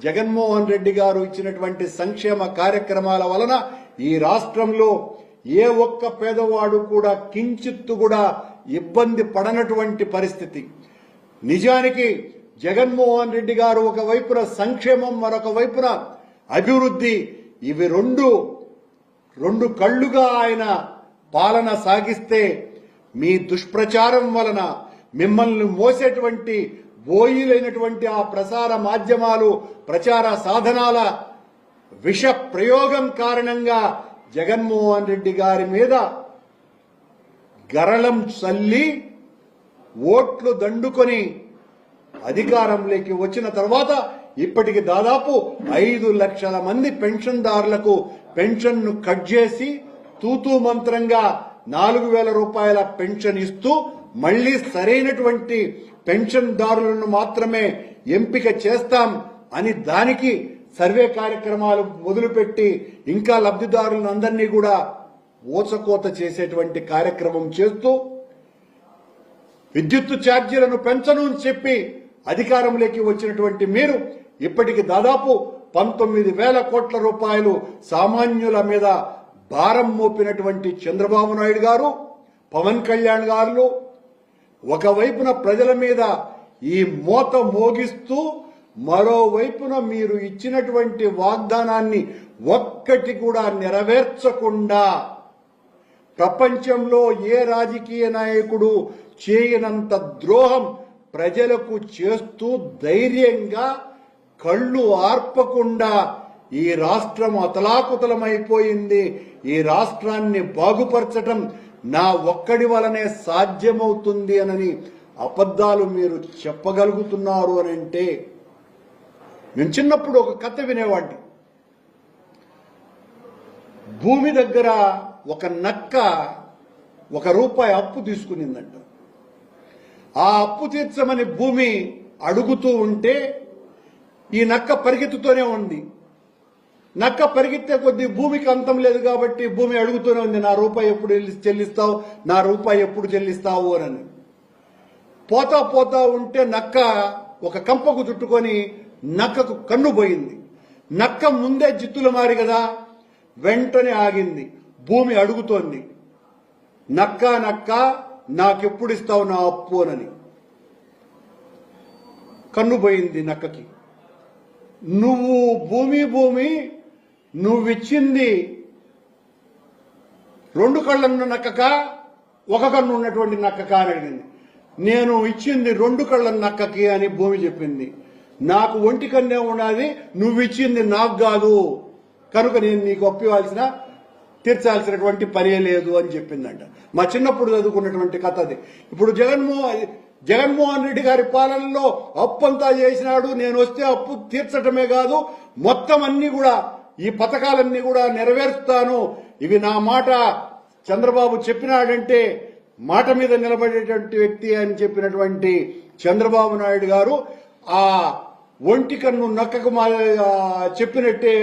జగన్మోహన్ రెడ్డి గారు ఇచ్చినటువంటి సంక్షేమ కార్యక్రమాల వలన ఈ రాష్ట్రంలో ఏ ఒక్క పేదవాడు కూడా కించిత్తు కూడా ఇబ్బంది పడనటువంటి పరిస్థితి. నిజానికి జగన్మోహన్ రెడ్డి గారు ఒకవైపున సంక్షేమం, మరొక వైపున అభివృద్ధి, ఇవి రెండు కళ్ళుగా ఆయన పాలన సాగిస్తే మీ దుష్ప్రచారం వలన మిమ్మల్ని మోసేటువంటి బోయిలైనటువంటి ఆ ప్రసార మాధ్యమాలు, ప్రచార సాధనాల విష ప్రయోగం కారణంగా జగన్మోహన్ రెడ్డి గారి మీద గరళం చల్లి ఓట్లు దండుకొని అధికారంలోకి వచ్చిన తర్వాత ఇప్పటికి దాదాపు 5 లక్షల మంది పెన్షన్దారులకు పెన్షన్ను కట్ చేసి తూతూ మంత్రంగా 4,000 రూపాయల పెన్షన్ ఇస్తూ మళ్లీ సరైనటువంటి పెన్షన్దారులను మాత్రమే ఎంపిక చేస్తాం అని దానికి సర్వే కార్యక్రమాలు మొదలుపెట్టి ఇంకా లబ్ధిదారులను అందరినీ కూడా ఓచకోత చేసేటువంటి కార్యక్రమం చేస్తూ విద్యుత్ ఛార్జీలను పెంచను అని చెప్పి అధికారంలోకి వచ్చినటువంటి మీరు ఇప్పటికి దాదాపు 19,000 కోట్ల రూపాయలు సామాన్యుల మీద భారం మోపినటువంటి చంద్రబాబు నాయుడు గారు, పవన్ కళ్యాణ్ గారు ఒకవైపున ప్రజల మీద ఈ మోత మోగిస్తూ మరోవైపున మీరు ఇచ్చినటువంటి వాగ్దానాన్ని ఒక్కటి కూడా నెరవేర్చకుండా ప్రపంచంలో ఏ రాజకీయ నాయకుడు చేయనంత ద్రోహం ప్రజలకు చేస్తూ ధైర్యంగా కళ్ళు ఆర్పకుండా ఈ రాష్ట్రం అతలాకుతలమైపోయింది, ఈ రాష్ట్రాన్ని బాగుపరచటం నా ఒక్కడి వలనే సాధ్యమవుతుంది అని అబద్ధాలు మీరు చెప్పగలుగుతున్నారు అని అంటే, నేను చిన్నప్పుడు ఒక కథ వినేవాడిని. భూమి దగ్గర ఒక నక్క ₹1 అప్పు తీసుకునిందంట. ఆ అప్పు తీర్చమని భూమి అడుగుతూ ఉంటే ఈ నక్క పరిగెత్తుతూనే ఉంది. నక్క పరిగెత్తే కొద్దీ భూమికి అంతం లేదు కాబట్టి భూమి అడుగుతూనే ఉంది, నా రూపాయి ఎప్పుడు చెల్లిస్తావు, నా రూపాయి ఎప్పుడు చెల్లిస్తావు అని. పోతా పోతా ఉంటే నక్క ఒక కంపకు చుట్టుకొని నక్కకు కన్ను పోయింది. నక్క ముందే జిత్తులు మారి కదా, వెంటనే ఆగింది. భూమి అడుగుతోంది, నక్క నక్క నాకెప్పుడు ఇస్తావు నా అప్పు అని. కన్ను పోయింది నక్కకి. నువ్వు భూమి నువ్విచ్చింది 2 కళ్ళన్న నక్కక, 1 కన్ను ఉన్నటువంటి నక్కక అని అడిగింది. నేను ఇచ్చింది 2 కళ్ళ నక్కకి అని భూమి చెప్పింది. నాకు 1 కన్నే ఉన్నది, నువ్విచ్చింది నాకు కాదు, కనుక నేను నీకు అప్పు తీర్చాల్సినటువంటి పనే లేదు అని చెప్పిందంట. మా చిన్నప్పుడు చదువుకున్నటువంటి కథ అది. ఇప్పుడు జగన్మోహన్ రెడ్డి గారి పాలనలో అప్పంతా చేసినాడు. నేను వస్తే అప్పు తీర్చటమే కాదు, మొత్తం అన్ని కూడా ఈ పథకాలన్నీ కూడా నెరవేరుస్తాను, ఇవి నా మాట చంద్రబాబు చెప్పినాడంటే మాట మీద నిలబడేటువంటి వ్యక్తి అని చెప్పినటువంటి చంద్రబాబు నాయుడు గారు ఆ 1 కన్ను నక్కకు చెప్పినట్టే